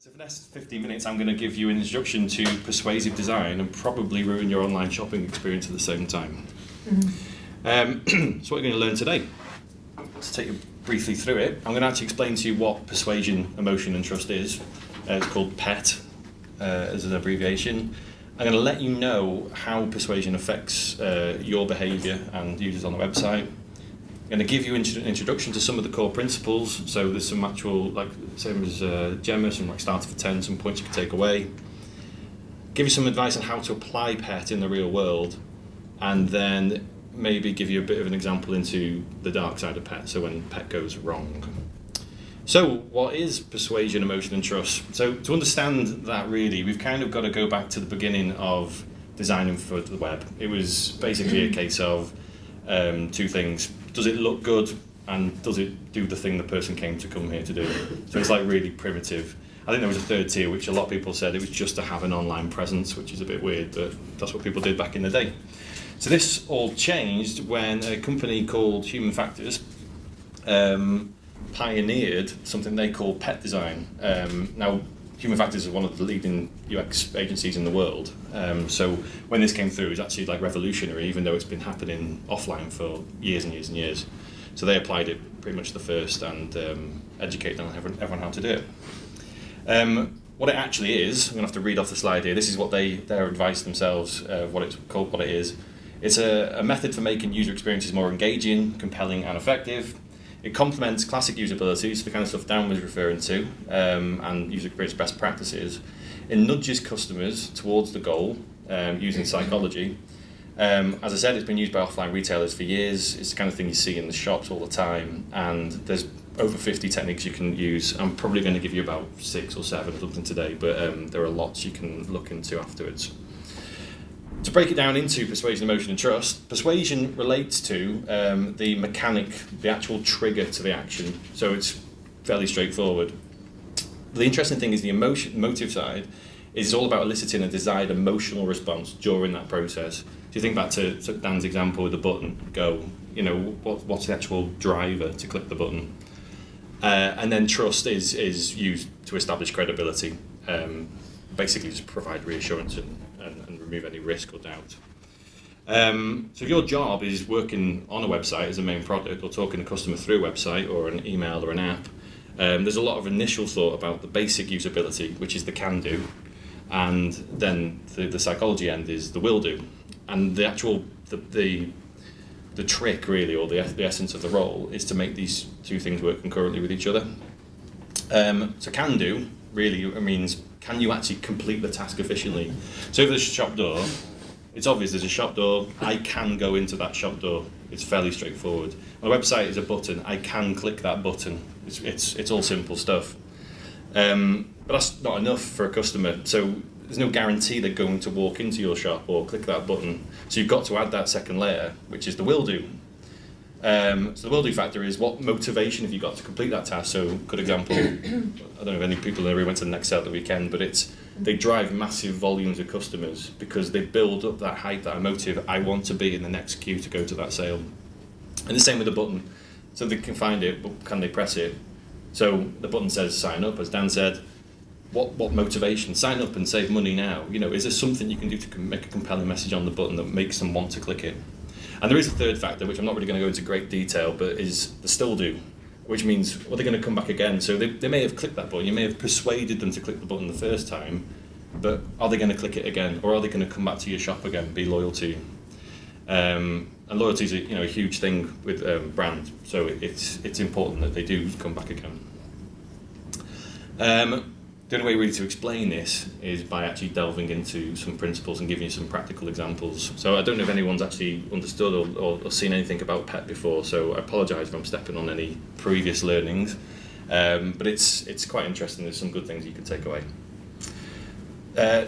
So for the next 15 minutes, I'm going to give you an introduction to persuasive design and probably ruin your online shopping experience at the same time. So what we're going to learn today, to take you briefly through it, I'm going to actually explain to you what persuasion, emotion and trust is. It's called PET as an abbreviation. I'm going to let you know how persuasion affects your behaviour and users on the website. I'm going to give you an introduction to some of the core principles. So there's some actual, like same as Gemma, some like starter for 10, some points you can take away. Give you some advice on how to apply PET in the real world, and then maybe give you a bit of an example into the dark side of PET, so when PET goes wrong. So what is persuasion, emotion and trust? So to understand that really, we've kind of got to go back to the beginning of designing for the web. It was basically a case of two things. Does it look good, and does it do the thing the person came to come here to do? So it's like really primitive. I think there was a third tier, which a lot of people said it was just to have an online presence, which is a bit weird, but that's what people did back in the day. So this all changed when a company called Human Factors pioneered something they call PET design. Now, Human Factors is one of the leading UX agencies in the world. So when this came through, it was actually like revolutionary, even though it's been happening offline for years and years and years. So they applied it pretty much the first and educated everyone how to do it. What it actually is, I'm going to have to read off the slide here. This is what their advice themselves, what it's called, what it is. It's a method for making user experiences more engaging, compelling and effective. It complements classic usability, so the kind of stuff Dan was referring to, and user experience best practices. It nudges customers towards the goal using psychology. As I said, it's been used by offline retailers for years. It's the kind of thing you see in the shops all the time, and there's over 50 techniques you can use. I'm probably going to give you about 6 or 7 or something today, but there are lots you can look into afterwards. To break it down into persuasion, emotion and trust, persuasion relates to the mechanic, the actual trigger to the action. So it's fairly straightforward. The interesting thing is the motive side is all about eliciting a desired emotional response during that process. So you think back to Dan's example with the button, go, you know, what's the actual driver to click the button? And then trust is used to establish credibility, basically just provide reassurance and remove any risk or doubt. So if your job is working on a website as a main product or talking to a customer through a website or an email or an app, there's a lot of initial thought about the basic usability, which is the can do, and then the psychology end is the will do. And the actual, the trick really, or the essence of the role is to make these two things work concurrently with each other. So can do really means, can you actually complete the task efficiently? So if there's a shop door, it's obvious there's a shop door, I can go into that shop door. It's fairly straightforward. My website is a button, I can click that button. It's all simple stuff. But that's not enough for a customer. So there's no guarantee they're going to walk into your shop or click that button. So you've got to add that second layer, which is the will do. So the will do factor is what motivation have you got to complete that task. So good example, I don't know if any people in the room went to the next sale the weekend, but they drive massive volumes of customers because they build up that hype, that motive, I want to be in the next queue to go to that sale. And the same with the button. So they can find it, but can they press it? So the button says sign up, as Dan said. What motivation? Sign up and save money now. You know, is there something you can do to make a compelling message on the button that makes them want to click it? And there is a third factor, which I'm not really going to go into great detail, but is the still do, which means, well, they're going to come back again. So they may have clicked that button, you may have persuaded them to click the button the first time, but are they going to click it again? Or are they going to come back to your shop again, be loyal to you? And loyalty is a huge thing with brand, so it's important that they do come back again. The only way really to explain this is by actually delving into some principles and giving you some practical examples. So I don't know if anyone's actually understood or seen anything about PET before, so I apologise if I'm stepping on any previous learnings, but it's quite interesting. There's some good things you can take away.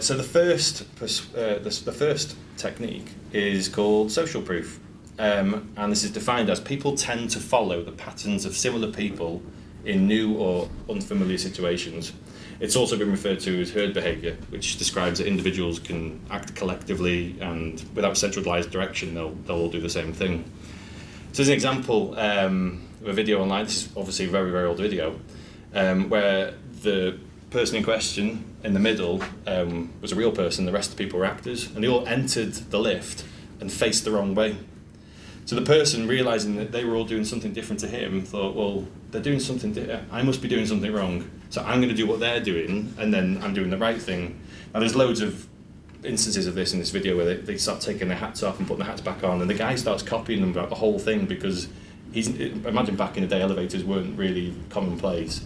So the first technique is called social proof, and this is defined as people tend to follow the patterns of similar people in new or unfamiliar situations. It's also been referred to as herd behaviour, which describes that individuals can act collectively and without centralised direction, they'll all do the same thing. So as an example of a video online, this is obviously a very, very old video, where the person in question in the middle was a real person, the rest of the people were actors, and they all entered the lift and faced the wrong way. So the person, realising that they were all doing something different to him, thought, well, they're doing something I must be doing something wrong, so I'm going to do what they're doing, and then I'm doing the right thing. Now there's loads of instances of this in this video where they start taking their hats off and putting their hats back on, and the guy starts copying them about the whole thing, because imagine back in the day elevators weren't really commonplace.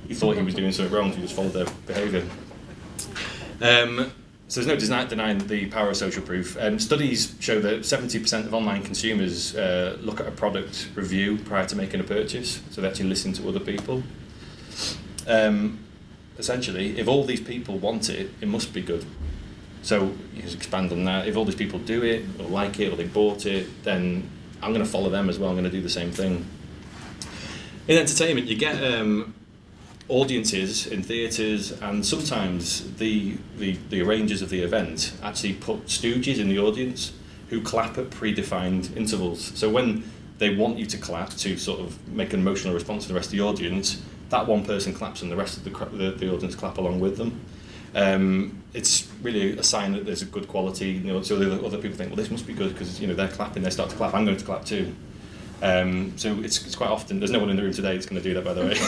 He thought he was doing something wrong, so he just followed their behaviour. So there's no denying the power of social proof. Studies show that 70% of online consumers look at a product review prior to making a purchase, so they actually listen to other people. Essentially, if all these people want it, it must be good. So you can expand on that. If all these people do it, or like it, or they bought it, then I'm going to follow them as well. I'm going to do the same thing. In entertainment, you get audiences in theatres, and sometimes the arrangers of the event actually put stooges in the audience who clap at predefined intervals. So when they want you to clap to sort of make an emotional response to the rest of the audience, that one person claps and the rest of the audience clap along with them. It's really a sign that there's a good quality, so the other people think, well, this must be good because they're clapping, they start to clap, I'm going to clap too. So it's quite often, there's no one in the room today that's going to do that, by the way.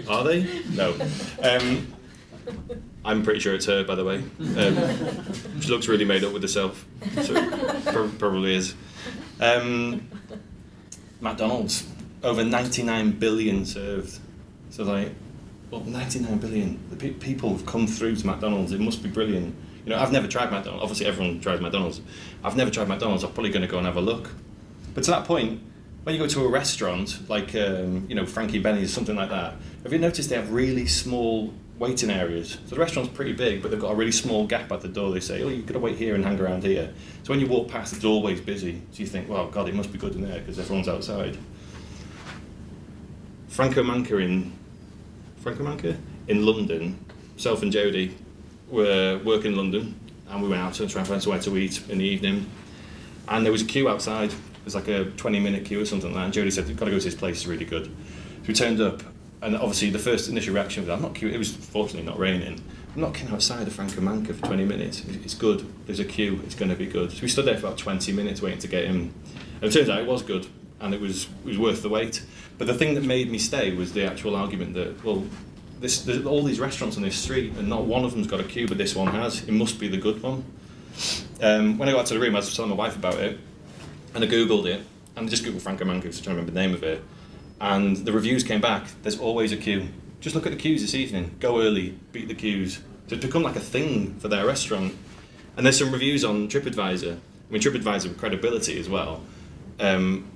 Are they? No. I'm pretty sure it's her, by the way. She looks really made up with herself, so probably is. McDonald's, over 99 billion served. So well, 99 billion. The people have come through to McDonald's. It must be brilliant. I've never tried McDonald's. Obviously, everyone tries McDonald's. I've never tried McDonald's. I'm probably going to go and have a look. But to that point, when you go to a restaurant like Frankie Benny's, something like that, have you noticed they have really small waiting areas? So the restaurant's pretty big, but they've got a really small gap at the door. They say, oh, you've got to wait here and hang around here. So when you walk past, it's always busy. So you think, well, God, it must be good in there because everyone's outside. Franco Manca in London, self and Jodie were working in London, and we went out to try and find somewhere to eat in the evening, and there was a queue outside. It was like a 20-minute queue or something like that, and Jodie said, you've got to go to this place, it's really good. So we turned up, and obviously the first initial reaction was, I'm not queuing. It was fortunately not raining. I'm not queuing outside of Franco Manca for 20 minutes. It's good, there's a queue, it's going to be good. So we stood there for about 20 minutes waiting to get in, and it turns out it was good, and it was worth the wait. But the thing that made me stay was the actual argument that, well, there's all these restaurants on this street and not one of them's got a queue, but this one has. It must be the good one. When I got to the room, I was telling my wife about it, and I googled it, and I just googled Franco Manca because I was trying to remember the name of it, and the reviews came back. There's always a queue. Just look at the queues this evening. Go early, beat the queues. So it's become like a thing for their restaurant. And there's some reviews on TripAdvisor. I mean, TripAdvisor with credibility as well.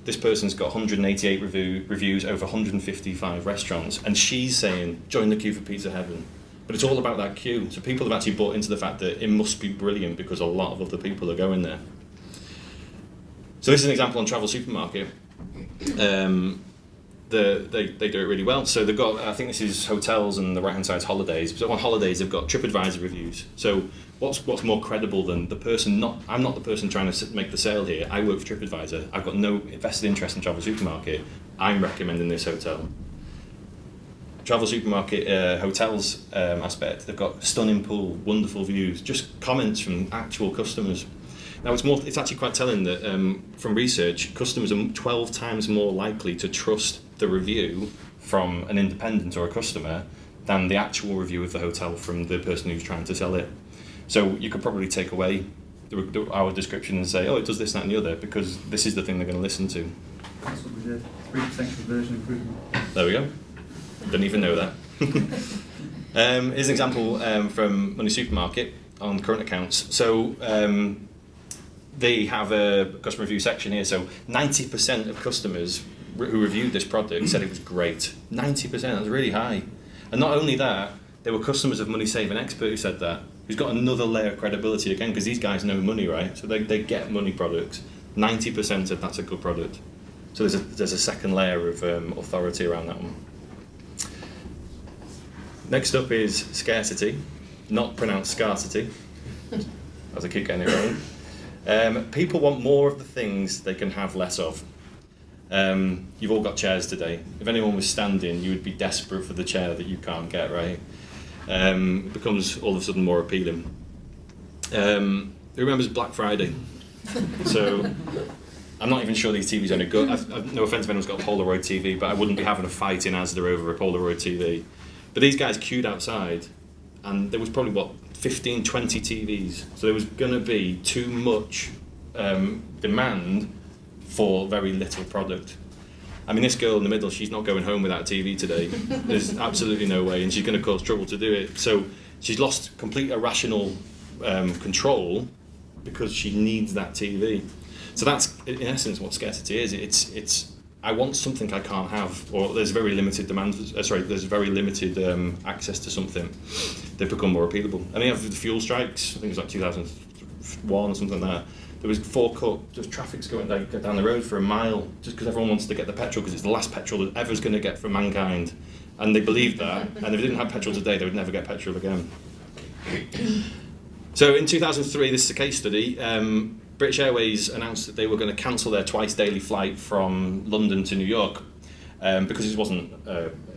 This person's got 188 reviews over 155 restaurants, and she's saying, join the queue for Pizza Heaven. But it's all about that queue. So people have actually bought into the fact that it must be brilliant because a lot of other people are going there. So this is an example on Travel Supermarket. They do it really well. So they've got, I think this is hotels, and the right-hand side's holidays. So on holidays, they've got TripAdvisor reviews. So what's more credible than the person, I'm not the person trying to make the sale here. I work for TripAdvisor. I've got no vested interest in Travel Supermarket. I'm recommending this hotel. Travel Supermarket hotels aspect, they've got stunning pool, wonderful views, just comments from actual customers. Now it's actually quite telling that from research, customers are 12 times more likely to trust the review from an independent or a customer than the actual review of the hotel from the person who's trying to sell it. So you could probably take away our description and say, oh, it does this, that and the other, because this is the thing they're going to listen to. That's what we did. 3% conversion improvement. There we go. Didn't even know that. Here's an example from MoneySuperMarket on current accounts. So they have a customer review section here. So 90% of customers who reviewed this product said it was great. 90%, that's really high. And not only that, there were customers of Money Saving Expert who said that, who's got another layer of credibility again, because these guys know money, right? So they get money products. 90% said that's a good product. So there's a second layer of authority around that one. Next up is Scarcity, not pronounced Scarcity, as I keep getting it wrong. People want more of the things they can have less of. You've all got chairs today. If anyone was standing, you would be desperate for the chair that you can't get, right? It becomes all of a sudden more appealing. Who remembers Black Friday? So I'm not even sure these TVs are any good. No offence if anyone's got a Polaroid TV, but I wouldn't be having a fight in Asda over a Polaroid TV. But these guys queued outside, and there was probably, 15, 20 TVs. So there was going to be too much demand for very little product. I mean, this girl in the middle, she's not going home without a TV today. There's absolutely no way, and she's going to cause trouble to do it. So she's lost complete irrational control because she needs that TV. So that's, in essence, what scarcity is. It's I want something I can't have, or there's very limited demand. There's very limited access to something. They've become more appealable. And they have the fuel strikes. I think it was like 2001 or something like that. There was just traffic's going down the road for a mile just because everyone wants to get the petrol because it's the last petrol that ever's going to get from mankind. And they believed that, and if they didn't have petrol today, they would never get petrol again. So in 2003, this is a case study, British Airways announced that they were going to cancel their twice daily flight from London to New York because it wasn't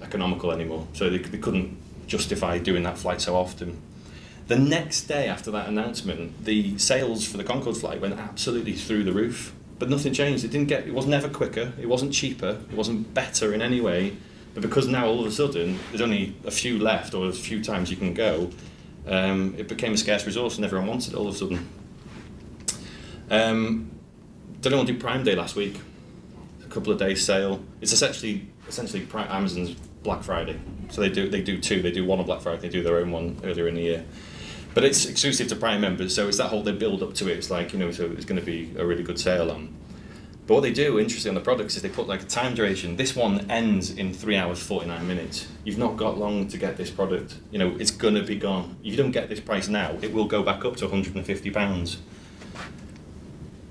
economical anymore. So they couldn't justify doing that flight so often. The next day after that announcement, the sales for the Concorde flight went absolutely through the roof, but nothing changed. It was never quicker, it wasn't cheaper, it wasn't better in any way, but because now all of a sudden there's only a few left, or there's a few times you can go, it became a scarce resource and everyone wanted it all of a sudden. Did anyone do Prime Day last week? A couple of days sale. It's essentially Amazon's Black Friday. So they do two. They do one on Black Friday. They do their own one earlier in the year. But it's exclusive to Prime members, so it's that whole, they build up to it. It's like, so it's going to be a really good sale on. But what they do, interesting on the products, is they put like a time duration. This one ends in 3 hours, 49 minutes. You've not got long to get this product. It's going to be gone. If you don't get this price now, it will go back up to £150.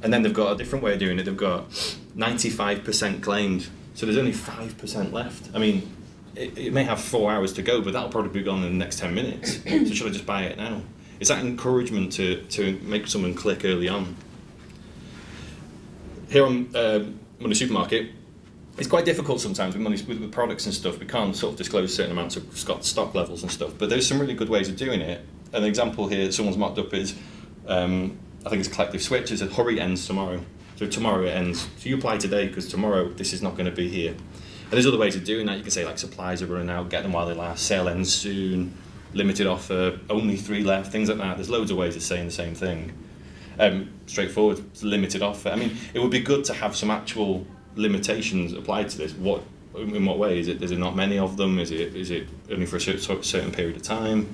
And then they've got a different way of doing it. They've got 95% claimed. So there's only 5% left. I mean, it may have 4 hours to go, but that'll probably be gone in the next 10 minutes. So should I just buy it now? It's that encouragement to make someone click early on. Here on MoneySuperMarket, it's quite difficult sometimes with products and stuff. We can't sort of disclose certain amounts of stock levels and stuff, but there's some really good ways of doing it. An example here someone's mocked up is, I think it's a collective switch. It says hurry ends tomorrow. So tomorrow it ends. So you apply today because tomorrow this is not going to be here. And there's other ways of doing that. You can say like supplies are running out, get them while they last, sale ends soon, limited offer, only 3 left, things like that. There's loads of ways of saying the same thing. Straightforward, it's a limited offer. I mean, it would be good to have some actual limitations applied to this. In what way? Is there not many of them? Is it only for a certain period of time?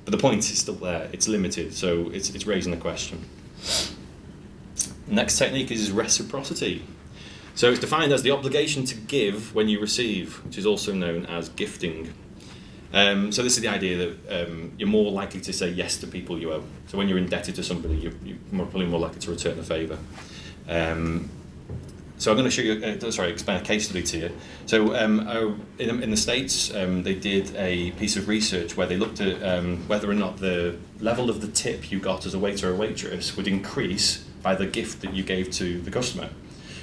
But the point is still there. It's limited, so it's raising the question. Next technique is reciprocity. So it's defined as the obligation to give when you receive, which is also known as gifting. So this is the idea that you're more likely to say yes to people you owe. So when you're indebted to somebody, you're probably more likely to return a favour. So I'm going to show you, explain a case study to you. So in the States, they did a piece of research where they looked at whether or not the level of the tip you got as a waiter or waitress would increase by the gift that you gave to the customer.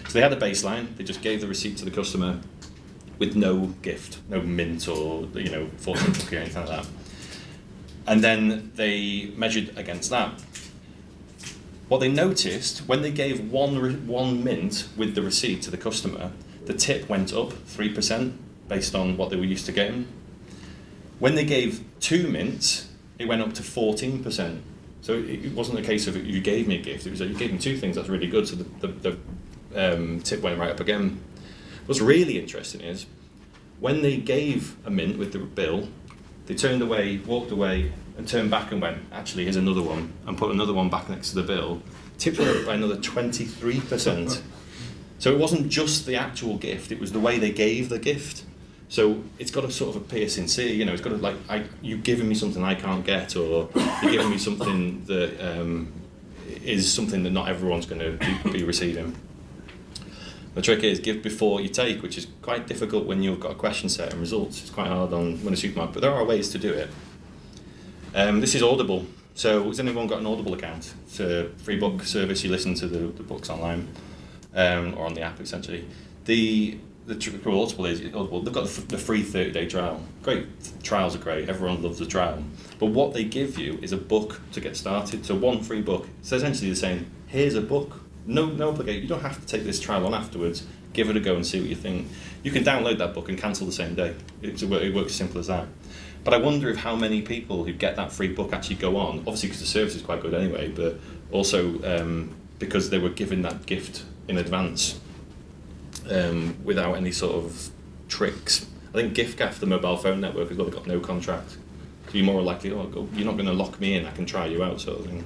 So they had a baseline, they just gave the receipt to the customer with no gift, no mint or fortune cookie or anything like that. And then they measured against that. What they noticed, when they gave one mint with the receipt to the customer, the tip went up 3% based on what they were used to getting. When they gave 2 mints, it went up to 14%. So it wasn't a case of you gave me a gift, it was like you gave me 2 things, that's really good, so the tip went right up again. What's really interesting is, when they gave a mint with the bill, they turned away, walked away, and turned back and went, actually, here's another one, and put another one back next to the bill. Tips went up by another 23%. So it wasn't just the actual gift, it was the way they gave the gift. So it's got a sort of a piercing see, it's got to you've given me something I can't get, or you're giving me something that is something that not everyone's going to be receiving. The trick is give before you take, which is quite difficult when you've got a question set and results. It's quite hard on MoneySuperMarket, but there are ways to do it. This is Audible. So has anyone got an Audible account? It's a free book service. You listen to the books online, or on the app essentially. The Audible is Audible. They've got the free 30-day trial. Great, trials are great. Everyone loves a trial. But what they give you is a book to get started. So one free book. So essentially they're saying, here's a book. No obligation. You don't have to take this trial on afterwards. Give it a go and see what you think. You can download that book and cancel the same day. It works as simple as that. But I wonder if how many people who get that free book actually go on, obviously because the service is quite good anyway, but also because they were given that gift in advance without any sort of tricks. I think giffgaff, the mobile phone network, as well, they've got no contract. So you're more likely, you're not going to lock me in, I can try you out, sort of thing.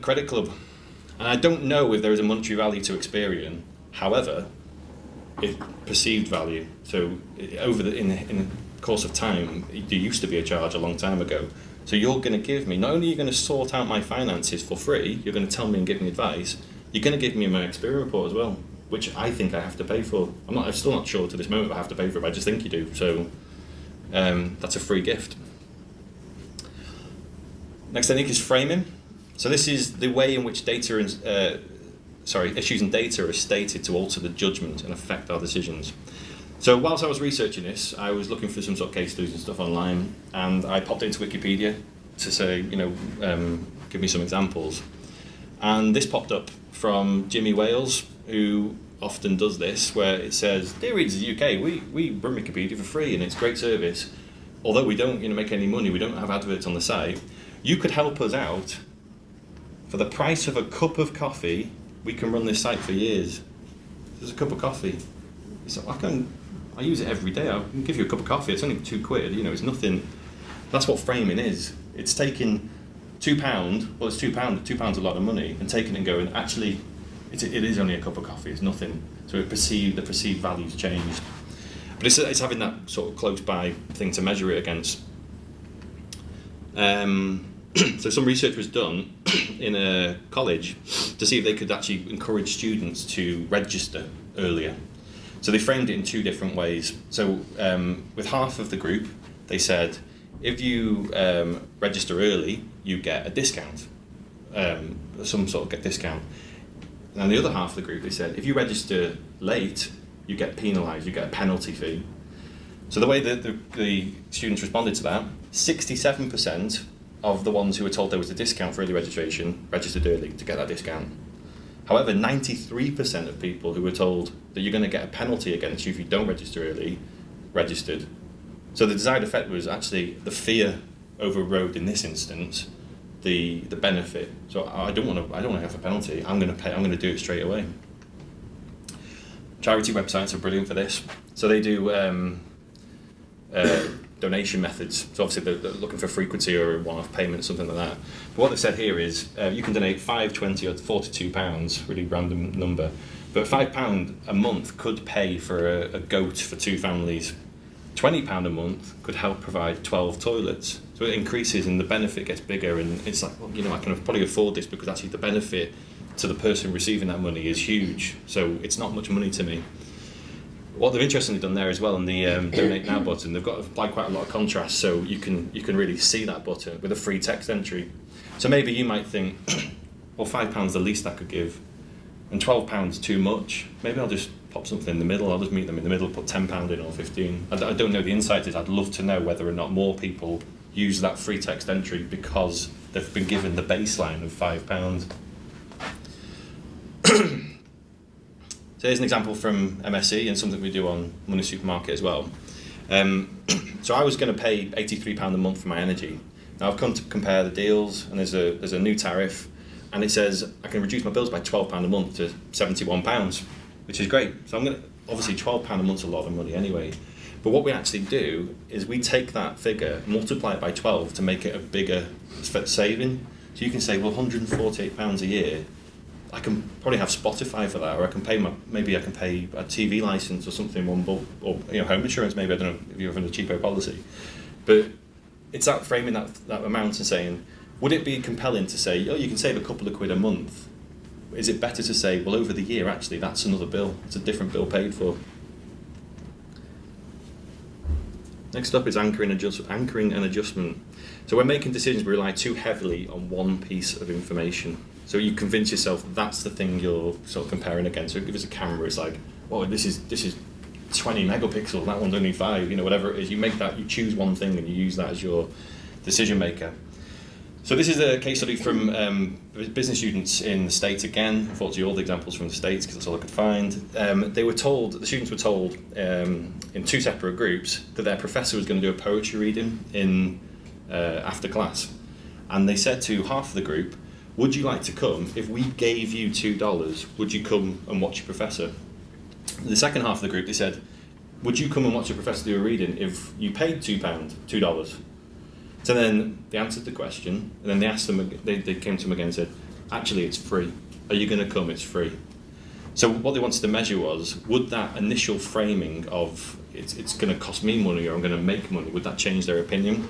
Credit Club. And I don't know if there is a monetary value to Experian. However, it's perceived value. So in the course of time, there used to be a charge a long time ago. So you're going to give me, not only are you going to sort out my finances for free, you're going to tell me and give me advice, you're going to give me my Experian report as well, which I think I have to pay for. I'm still not sure to this moment if I have to pay for it, but I just think you do. So that's a free gift. Next technique is framing. So this is the way in which issues and data are stated to alter the judgment and affect our decisions. So whilst I was researching this, I was looking for some sort of case studies and stuff online, and I popped into Wikipedia to say, give me some examples. And this popped up from Jimmy Wales, who often does this, where it says, "Dear readers of the UK, we run Wikipedia for free, and it's a great service. Although we don't make any money, we don't have adverts on the site. You could help us out. For the price of a cup of coffee, we can run this site for years." There's a cup of coffee. So I use it every day. I can give you a cup of coffee. It's only £2. It's nothing. That's what framing is. It's taking £2. Well, it's £2. £2's a lot of money, and taking it and going, actually, it is only a cup of coffee. It's nothing. So the perceived values changed. But it's having that sort of close by thing to measure it against. So some research was done in a college to see if they could actually encourage students to register earlier. So they framed it in two different ways. So with half of the group, they said, if you register early, you get a discount, some sort of discount. And the other half of the group, they said, if you register late, you get penalised, you get a penalty fee. So the way that the students responded to that, 67% of the ones who were told there was a discount for early registration registered early to get that discount. However, 93% of people who were told that you're going to get a penalty against you if you don't register early registered. So the desired effect was actually the fear overrode in this instance the benefit. So I don't want to have a penalty. I'm going to pay. I'm going to do it straight away. Charity websites are brilliant for this. So they do donation methods. So obviously they're looking for frequency or a one-off payment, something like that. But what they've said here is you can donate £5, £20 or £42, really random number. But £5 a month could pay for a goat for two families. £20 a month could help provide 12 toilets. So it increases and the benefit gets bigger, and it's like, well, I can probably afford this because actually the benefit to the person receiving that money is huge. So it's not much money to me. What they've interestingly done there as well in the Donate Now button, they've got applied quite a lot of contrast, so you can really see that button with a free text entry. So maybe you might think, well, £5 the least I could give, and £12 too much. Maybe I'll just pop something in the middle. I'll just meet them in the middle, put £10 in or 15. I don't know the insight is. I'd love to know whether or not more people use that free text entry because they've been given the baseline of £5. So here's an example from MSE and something we do on MoneySuperMarket as well. So I was going to pay £83 a month for my energy. Now I've come to compare the deals, and there's a new tariff, and it says I can reduce my bills by £12 a month to £71, which is great. So I'm going to, obviously £12 a month's a lot of money anyway. But what we actually do is we take that figure, multiply it by 12 to make it a bigger saving. So you can say, well, £148 a year. I can probably have Spotify for that, or maybe I can pay a TV license or something, or home insurance. Maybe I don't know if you're having a cheapo policy, but it's that framing that amount and saying, would it be compelling to say, you can save a couple of quid a month? Is it better to say, well, over the year actually that's another bill, it's a different bill paid for? Next up is anchoring and adjustment. So when making decisions, we rely too heavily on one piece of information. So you convince yourself that's the thing you're sort of comparing against. So if it's a camera, it's like, oh, this is 20 megapixels, that one's only 5, whatever it is. You choose one thing and you use that as your decision maker. So this is a case study from business students in the States again. Unfortunately, all the examples from the States because that's all I could find. The students were told in 2 separate groups that their professor was going to do a poetry reading in after class. And they said to half of the group, would you like to come? If we gave you $2, would you come and watch your professor? The second half of the group, they said, would you come and watch your professor do a reading if you paid $2? So then they answered the question, and then they asked them. They came to them again and said, "Actually, it's free. Are you going to come? It's free." So what they wanted to measure was, would that initial framing of it's going to cost me money or I'm going to make money, would that change their opinion?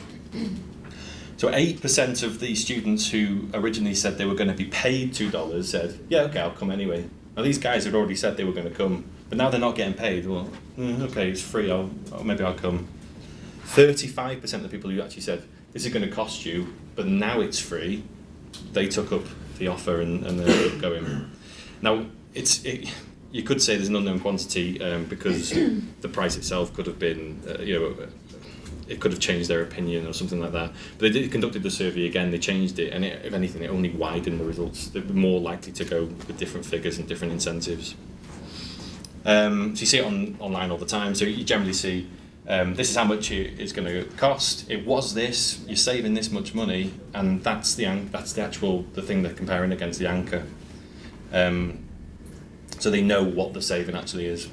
So 8% of the students who originally said they were going to be paid $2 said, "Yeah, okay, I'll come anyway." Now these guys had already said they were going to come, but now they're not getting paid. Well, okay, it's free. Maybe I'll come. 35% of the people who actually said, this is going to cost you, but now it's free, they took up the offer and they ended up going. Now, you could say there's an unknown quantity because the price itself could have been, it could have changed their opinion or something like that. But they conducted the survey again, they changed it, and if anything, it only widened the results. They were more likely to go with different figures and different incentives. So you see it online all the time, so you generally see this is how much it's going to cost. It was this. You're saving this much money, and that's the thing they're comparing against the anchor. So they know what the saving actually is.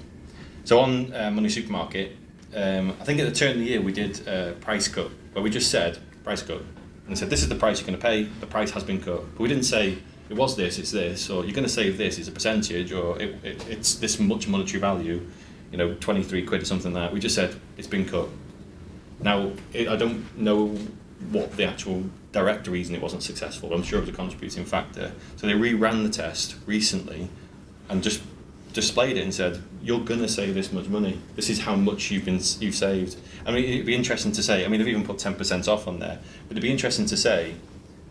So on MoneySuperMarket, I think at the turn of the year we did a price cut where we just said price cut, and they said this is the price you're going to pay. The price has been cut, but we didn't say it was this, it's this, or you're going to save this, it's a percentage, or it's this much monetary value. 23 quid or something like that. We just said it's been cut. Now, I don't know what the actual direct reason it wasn't successful. I'm sure it was a contributing factor. So they reran the test recently and just displayed it and said, you're going to save this much money. This is how much you've saved. I mean, it'd be interesting to say, they've even put 10% off on there, but it'd be interesting to say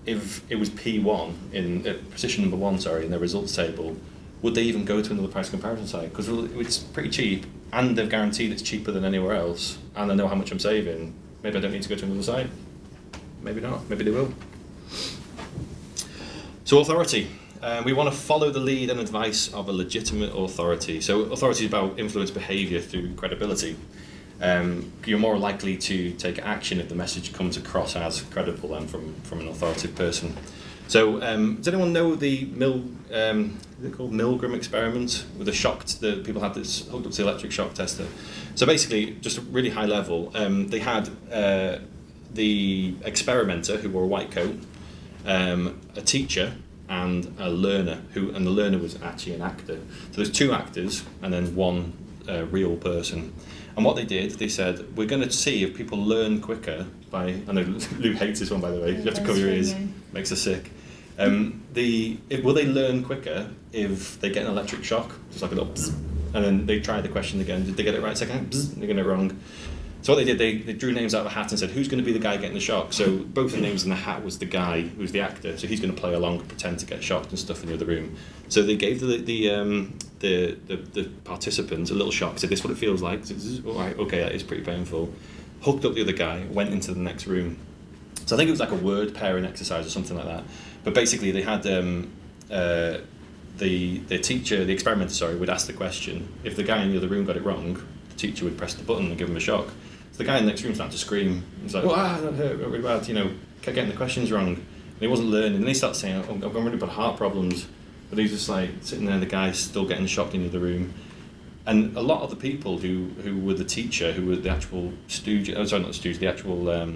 if it was P1 in position number 1, in their results table, would they even go to another price comparison site? Because it's pretty cheap, and they've guaranteed it's cheaper than anywhere else, and I know how much I'm saving. Maybe I don't need to go to another site. Maybe not. Maybe they will. So authority. We want to follow the lead and advice of a legitimate authority. So authority is about influence behaviour through credibility. You're more likely to take action if the message comes across as credible than from an authoritative person. So, does anyone know the Milgram experiment with the people had this hooked up to the electric shock tester? So basically, just a really high level, they had the experimenter who wore a white coat, a teacher, and a learner and the learner was actually an actor. So there's 2 actors and then 1 real person. And what they did, they said, we're going to see if people learn quicker by, I know Lou hates this one by the way, you have to cover your ears, makes her sick. Will they learn quicker if they get an electric shock, just like a little bzz, and then they try the question again, did they get it right second? Bzz, they're getting it wrong. So what they did, they drew names out of a hat and said, who's going to be the guy getting the shock? So both the names in the hat was the guy who's the actor, so he's going to play along and pretend to get shocked and stuff in the other room. So they gave the participants a little shock, said this is what it feels like, all right, okay, that is pretty painful. Hooked up the other guy, went into the next room. So I think it was like a word pairing exercise or something like that. But basically they had the teacher, the experimenter, would ask the question. If the guy in the other room got it wrong, the teacher would press the button and give him a shock. So the guy in the next room started to scream. He's like, that hurt really bad, kept getting the questions wrong. And he wasn't learning. And he started saying, I've got really bad heart problems. But he's just like sitting there, the guy's still getting shocked in the other room. And a lot of the people who were the teacher, who were the actual the actual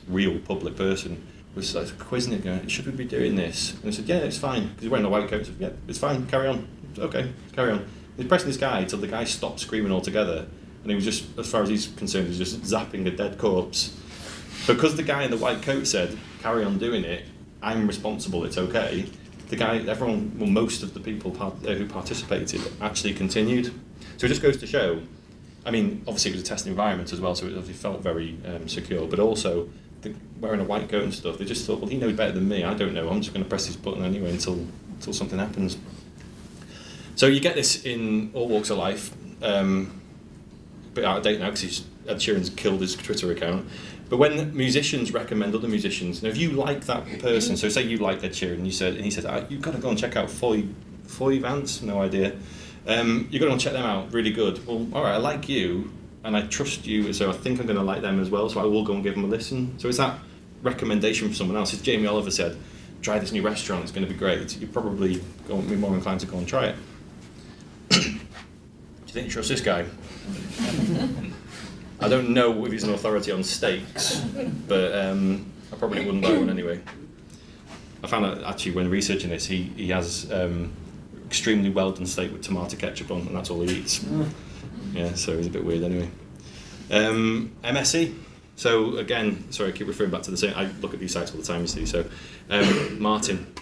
real public person, was like quizzing it, going, should we be doing this? And he said, yeah, it's fine. Because he's wearing a white coat. He said, yeah, it's fine, carry on. Okay, carry on. He's pressing this guy until the guy stopped screaming altogether. And he was just, as far as he's concerned, he was just zapping a dead corpse. Because the guy in the white coat said, carry on doing it, I'm responsible, it's okay. Most of the people who participated actually continued. So it just goes to show, obviously it was a test environment as well, so it obviously felt very secure, but also wearing a white coat and stuff, they just thought, well, he knows better than me, I don't know, I'm just going to press this button anyway until something happens. So you get this in all walks of life. bit out of date now because Ed Sheeran's killed his Twitter account. But when musicians recommend other musicians, now if you like that person, so say you like Ed Sheeran, and he said, you've got to go and check out Foy Vance, no idea. You've got to go and check them out, really good. Well, all right, I like you, and I trust you, so I think I'm going to like them as well, so I will go and give them a listen. So it's that recommendation from someone else. As Jamie Oliver said, try this new restaurant, it's going to be great. You're probably going to be more inclined to go and try it. Do you think you trust this guy? I don't know if he's an authority on steaks, but I probably wouldn't buy one anyway. I found out actually when researching this, he has extremely well done steak with tomato ketchup on, and that's all he eats. Yeah, so he's a bit weird anyway. MSE. So again, sorry, I keep referring back to the same. I look at these sites all the time, you see. So Martin,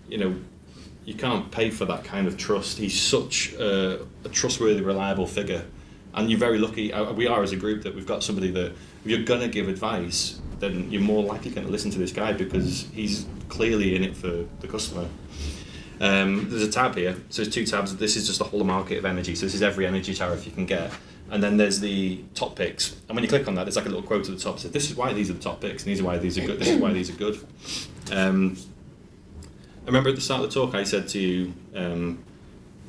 you can't pay for that kind of trust. He's such a trustworthy, reliable figure. And you're very lucky, we are as a group, that we've got somebody that, if you're going to give advice, then you're more likely going to listen to this guy because he's clearly in it for the customer. There's a tab here, so there's two tabs. This is just the whole market of energy, so this is every energy tariff you can get. And then there's the top picks. And when you click on that, there's like a little quote at the top that says, this is why these are the top picks, and these are why these are good, this is why these are good. I remember at the start of the talk I said to you,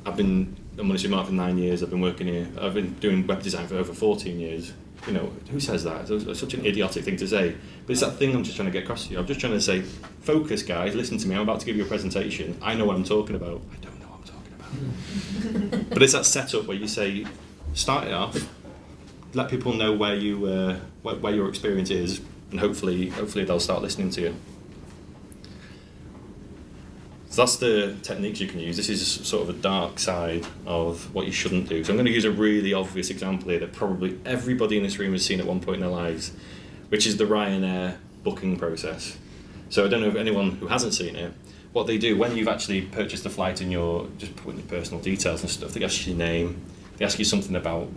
I've been at MoneySuperMarket for 9 years, I've been working here, I've been doing web design for over 14 years. Who says that? It's such an idiotic thing to say. But it's that thing I'm just trying to get across to you. I'm just trying to say, focus guys, listen to me, I'm about to give you a presentation, I know what I'm talking about. I don't know what I'm talking about. But it's that setup where you say, start it off, let people know where your experience is, and hopefully they'll start listening to you. So that's the techniques you can use. This is sort of a dark side of what you shouldn't do. So I'm going to use a really obvious example here that probably everybody in this room has seen at one point in their lives, which is the Ryanair booking process. So I don't know if anyone who hasn't seen it, what they do when you've actually purchased the flight and you're just putting your personal details and stuff, they ask you your name, they ask you something about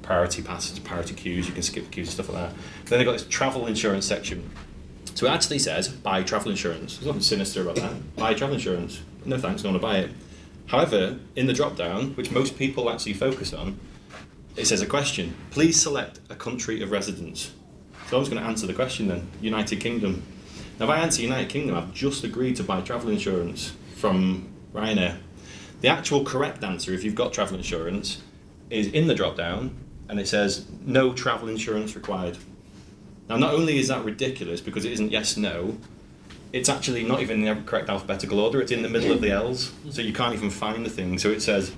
priority passes, priority queues, you can skip queues and stuff like that. Then they've got this travel insurance section. So it actually says, buy travel insurance. There's nothing sinister about that. Buy travel insurance. No thanks, don't want to buy it. However, in the drop-down, which most people actually focus on, it says a question. Please select a country of residence. So I was going to answer the question then, United Kingdom. Now if I answer United Kingdom, I've just agreed to buy travel insurance from Ryanair. The actual correct answer, if you've got travel insurance, is in the drop-down, and it says, no travel insurance required. Now, not only is that ridiculous because it isn't yes, no, it's actually not even in the correct alphabetical order, it's in the middle of the L's, so you can't even find the thing. So it says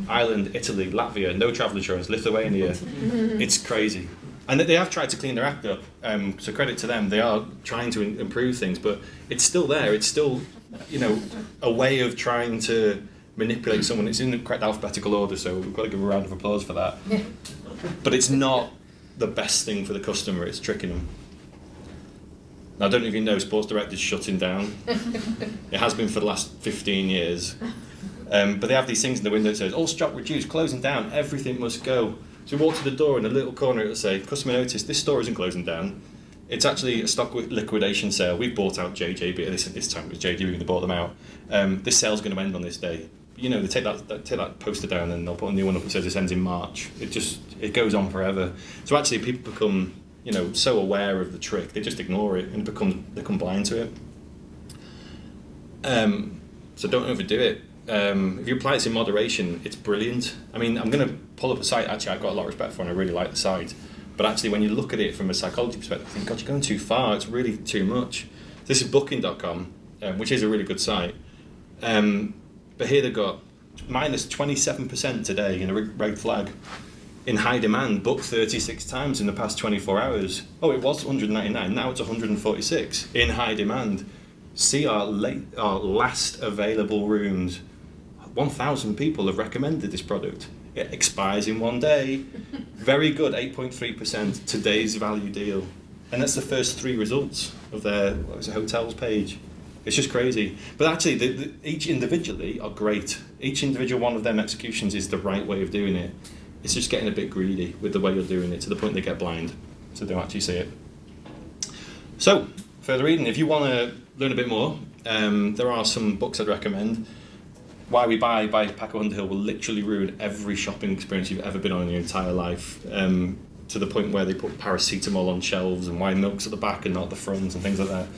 Ireland, Italy, Latvia, no travel insurance, Lithuania. It's crazy. And they have tried to clean their act up, so credit to them, they are trying to improve things, but it's still there, it's still, a way of trying to manipulate someone. It's in the correct alphabetical order, so we've got to give a round of applause for that. But it's not the best thing for the customer, it's tricking them. Now, I don't know if you know, Sports Direct is shutting down. It has been for the last 15 years. But they have these things in the window that says, all stock reduced, closing down, everything must go. So you walk to the door, in a little corner it'll say, customer notice, this store isn't closing down. It's actually a stock liquidation sale. We've bought out JJB, this time it was JJB that bought them out. This sale's going to end on this day. They take that poster down and they'll put a new one up that says this ends in March. It goes on forever. So actually people become, so aware of the trick, they just ignore it and they become blind to it. So don't overdo it. If you apply this in moderation, it's brilliant. I mean, I'm going to pull up a site actually I've got a lot of respect for and I really like the site. But actually when you look at it from a psychology perspective, you think, God, you're going too far, it's really too much. This is booking.com, which is a really good site. But here they've got minus 27% today in a red flag. In high demand, booked 36 times in the past 24 hours. Oh, it was 199, now it's 146. In high demand. See our last available rooms. 1,000 people have recommended this product. It expires in 1 day. Very good, 8.3%, today's value deal. And that's the first 3 results of their hotels page. It's just crazy. But actually, each individually are great. Each individual one of them executions is the right way of doing it. It's just getting a bit greedy with the way you're doing it to the point they get blind, so they don't actually see it. So, further reading, if you want to learn a bit more, there are some books I'd recommend. Why We Buy by Paco Underhill will literally ruin every shopping experience you've ever been on in your entire life, to the point where they put paracetamol on shelves and why milk's at the back and not the front and things like that.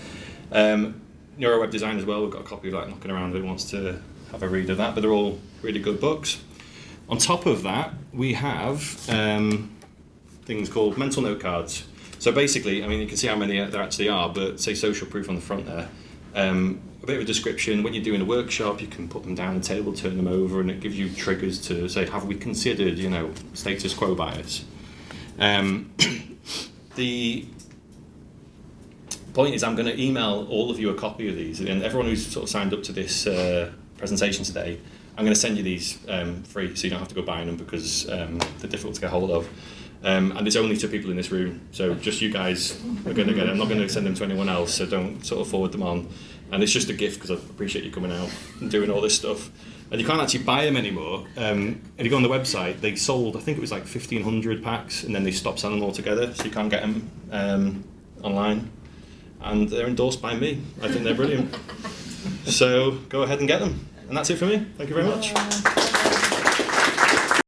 Neuroweb Design as well, we've got a copy of that knocking around if anyone wants to have a read of that, but they're all really good books. On top of that, we have things called mental note cards. So basically, I mean, you can see how many there actually are, but say social proof on the front there. A bit of a description. When you're doing a workshop, you can put them down the table, turn them over, and it gives you triggers to say, have we considered, status quo bias? The point is, I'm going to email all of you a copy of these, and everyone who's sort of signed up to this presentation today, I'm going to send you these free, so you don't have to go buying them because they're difficult to get hold of. And it's only to people in this room, so just you guys are going to get it. I'm not going to send them to anyone else, so don't sort of forward them on. And it's just a gift because I appreciate you coming out and doing all this stuff. And you can't actually buy them anymore. If you go on the website, they sold, I think it was like 1,500 packs, and then they stopped selling them altogether, so you can't get them online. And they're endorsed by me. I think they're brilliant. So go ahead and get them. And that's it for me. Thank you very much.